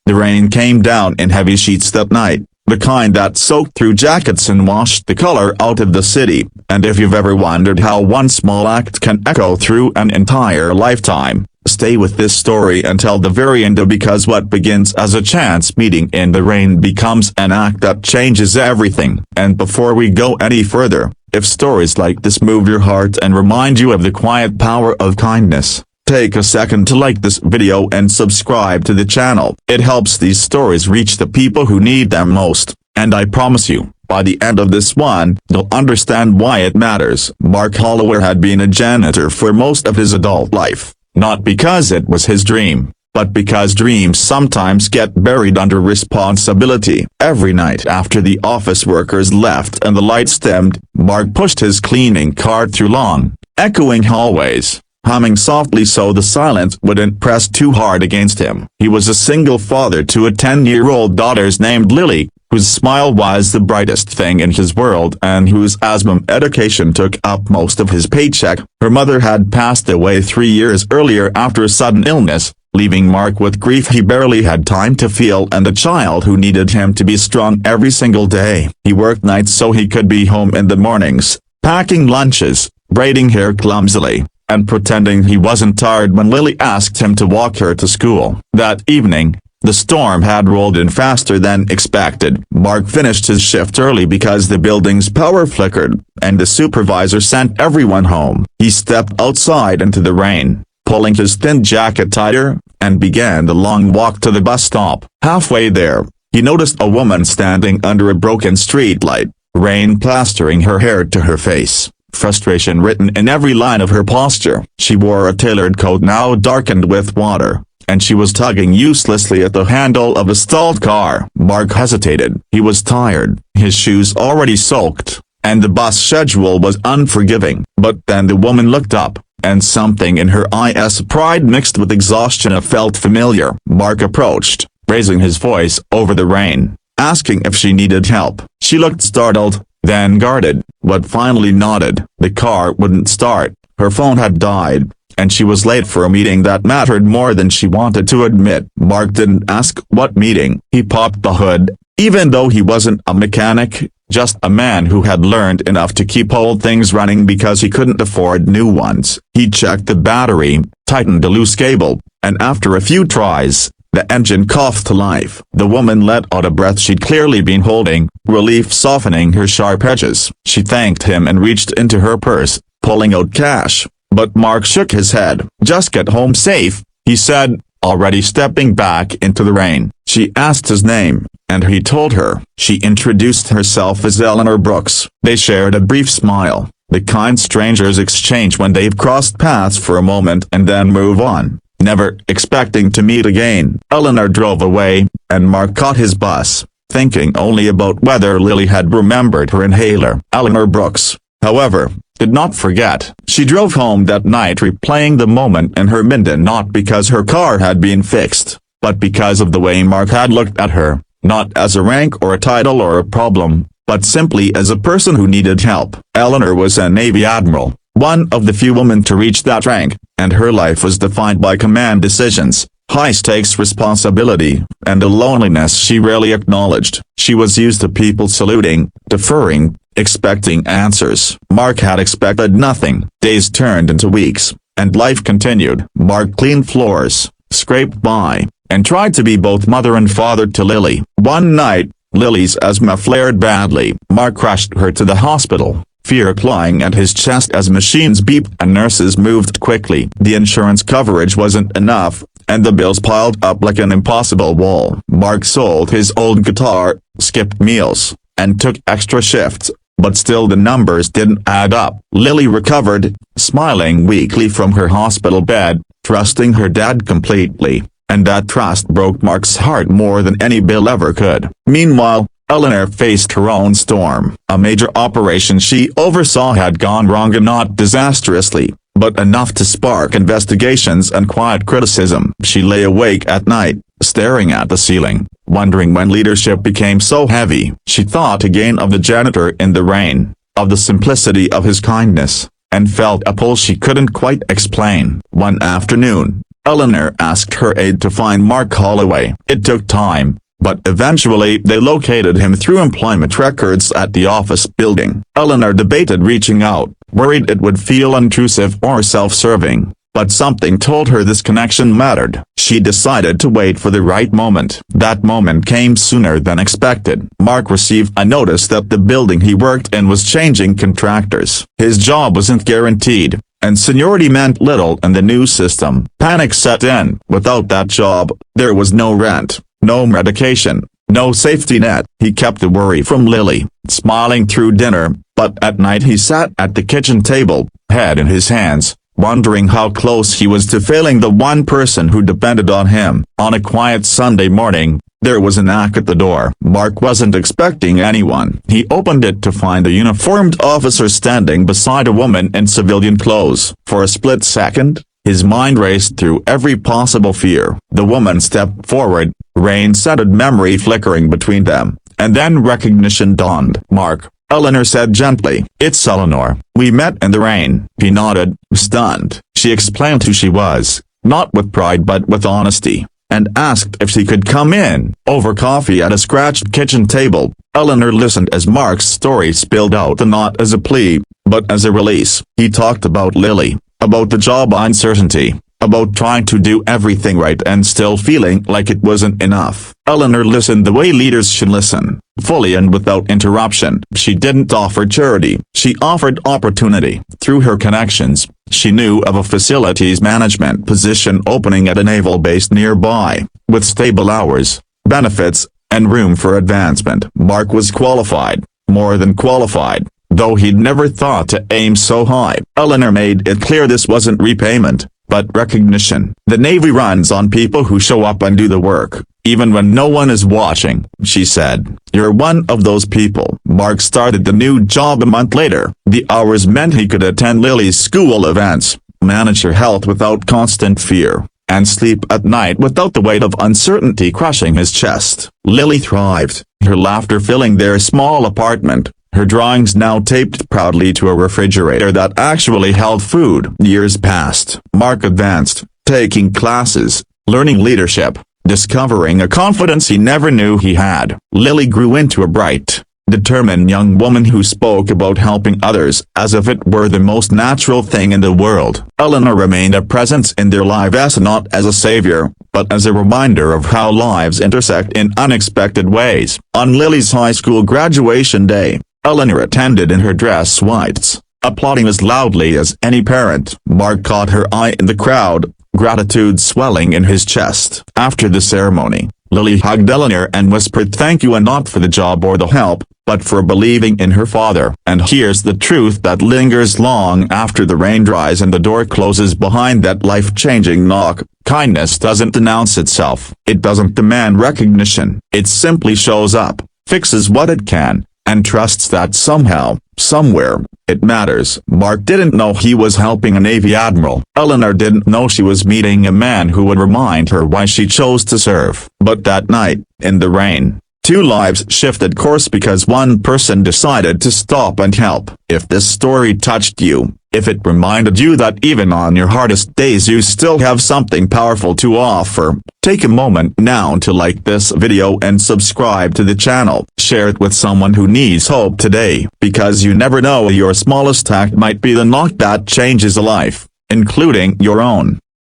The rain came down in heavy sheets that night, the kind that soaked through jackets and washed the color out of the city, and if you've ever wondered how one small act can echo through an entire lifetime, stay with this story until the very end, because what begins as a chance meeting in the rain becomes an act that changes everything. And before we go any further, if stories like this move your heart and remind you of the quiet power of kindness, take a second to like this video and subscribe to the channel. It helps these stories reach the people who need them most, and I promise you, by the end of this one, you'll understand why it matters. Mark Holloway had been a janitor for most of his adult life, not because it was his dream, but because dreams sometimes get buried under responsibility. Every night after the office workers left and the lights dimmed, Mark pushed his cleaning cart through long, echoing hallways, humming softly so the silence wouldn't press too hard against him. He was a single father to a 10-year-old daughter named Lily, whose smile was the brightest thing in his world and whose asthma medication took up most of his paycheck. Her mother had passed away 3 years earlier after a sudden illness, leaving Mark with grief he barely had time to feel and a child who needed him to be strong every single day. He worked nights so he could be home in the mornings, packing lunches, braiding hair clumsily, and pretending he wasn't tired when Lily asked him to walk her to school. That evening, the storm had rolled in faster than expected. Mark finished his shift early because the building's power flickered, and the supervisor sent everyone home. He stepped outside into the rain, pulling his thin jacket tighter, and began the long walk to the bus stop. Halfway there, he noticed a woman standing under a broken streetlight, rain plastering her hair to her face, frustration written in every line of her posture. She wore a tailored coat now darkened with water, and she was tugging uselessly at the handle of a stalled car. Mark hesitated. He was tired, his shoes already soaked, and the bus schedule was unforgiving. But then the woman looked up, and something in her eyes, pride mixed with exhaustion, felt familiar. Mark approached, raising his voice over the rain, asking if she needed help. She looked startled, then guarded, but finally nodded. The car wouldn't start, her phone had died, and she was late for a meeting that mattered more than she wanted to admit. Mark didn't ask what meeting. He popped the hood, even though he wasn't a mechanic, just a man who had learned enough to keep old things running because he couldn't afford new ones. He checked the battery, tightened a loose cable, and after a few tries, the engine coughed to life. The woman let out a breath she'd clearly been holding, relief softening her sharp edges. She thanked him and reached into her purse, pulling out cash, but Mark shook his head. "Just get home safe," he said, already stepping back into the rain. She asked his name, and he told her. She introduced herself as Eleanor Brooks. They shared a brief smile, the kind strangers exchange when they've crossed paths for a moment and then move on, never expecting to meet again. Eleanor drove away, and Mark caught his bus, thinking only about whether Lily had remembered her inhaler. Eleanor Brooks, however, did not forget. She drove home that night replaying the moment in her mind, not because her car had been fixed, but because of the way Mark had looked at her, not as a rank or a title or a problem, but simply as a person who needed help. Eleanor was a Navy Admiral, one of the few women to reach that rank, and her life was defined by command decisions, high-stakes responsibility, and a loneliness she rarely acknowledged. She was used to people saluting, deferring, expecting answers. Mark had expected nothing. Days turned into weeks, and life continued. Mark cleaned floors, scraped by, and tried to be both mother and father to Lily. One night, Lily's asthma flared badly. Mark rushed her to the hospital, fear clawing at his chest as machines beeped and nurses moved quickly. The insurance coverage wasn't enough, and the bills piled up like an impossible wall. Mark sold his old guitar, skipped meals, and took extra shifts, but still the numbers didn't add up. Lily recovered, smiling weakly from her hospital bed, trusting her dad completely, and that trust broke Mark's heart more than any bill ever could. Meanwhile, Eleanor faced her own storm. A major operation she oversaw had gone wrong, and not disastrously, but enough to spark investigations and quiet criticism. She lay awake at night, staring at the ceiling, wondering when leadership became so heavy. She thought again of the janitor in the rain, of the simplicity of his kindness, and felt a pull she couldn't quite explain. One afternoon, Eleanor asked her aide to find Mark Holloway. It took time, but eventually they located him through employment records at the office building. Eleanor debated reaching out, worried it would feel intrusive or self-serving, but something told her this connection mattered. She decided to wait for the right moment. That moment came sooner than expected. Mark received a notice that the building he worked in was changing contractors. His job wasn't guaranteed, and seniority meant little in the new system. Panic set in. Without that job, there was no rent, no medication, no safety net. He kept the worry from Lily, smiling through dinner, but at night he sat at the kitchen table, head in his hands, wondering how close he was to failing the one person who depended on him. On a quiet Sunday morning, there was a knock at the door. Mark wasn't expecting anyone. He opened it to find a uniformed officer standing beside a woman in civilian clothes. For a split second, his mind raced through every possible fear. The woman stepped forward, rain-scented memory flickering between them, and then recognition dawned. "Mark," Eleanor said gently. "It's Eleanor. We met in the rain." He nodded, stunned. She explained who she was, not with pride but with honesty, and asked if she could come in. Over coffee at a scratched kitchen table, Eleanor listened as Mark's story spilled out, not as a plea, but as a release. He talked about Lily, about the job uncertainty, about trying to do everything right and still feeling like it wasn't enough. Eleanor listened the way leaders should listen, fully and without interruption. She didn't offer charity, she offered opportunity. Through her connections, she knew of a facilities management position opening at a naval base nearby, with stable hours, benefits, and room for advancement. Mark was qualified, more than qualified, though he'd never thought to aim so high. Eleanor made it clear this wasn't repayment, but recognition. The Navy runs on people who show up and do the work, even when no one is watching, she said. "You're one of those people." Mark started the new job a month later. The hours meant he could attend Lily's school events, manage her health without constant fear, and sleep at night without the weight of uncertainty crushing his chest. Lily thrived, her laughter filling their small apartment, her drawings now taped proudly to a refrigerator that actually held food. Years passed. Mark advanced, taking classes, learning leadership, discovering a confidence he never knew he had. Lily grew into a bright, determined young woman who spoke about helping others as if it were the most natural thing in the world. Eleanor remained a presence in their lives, not as a savior, but as a reminder of how lives intersect in unexpected ways. On Lily's high school graduation day, Eleanor attended in her dress whites, applauding as loudly as any parent. Mark caught her eye in the crowd, gratitude swelling in his chest. After the ceremony, Lily hugged Eleanor and whispered thank you, and not for the job or the help, but for believing in her father. And here's the truth that lingers long after the rain dries and the door closes behind that life-changing knock. Kindness doesn't announce itself. It doesn't demand recognition. It simply shows up, fixes what it can, and trusts that somehow, somewhere, it matters. Mark didn't know he was helping a Navy Admiral. Eleanor didn't know she was meeting a man who would remind her why she chose to serve. But that night, in the rain, two lives shifted course because one person decided to stop and help. If this story touched you, if it reminded you that even on your hardest days you still have something powerful to offer, take a moment now to like this video and subscribe to the channel. Share it with someone who needs hope today, because you never know, your smallest act might be the knock that changes a life, including your own.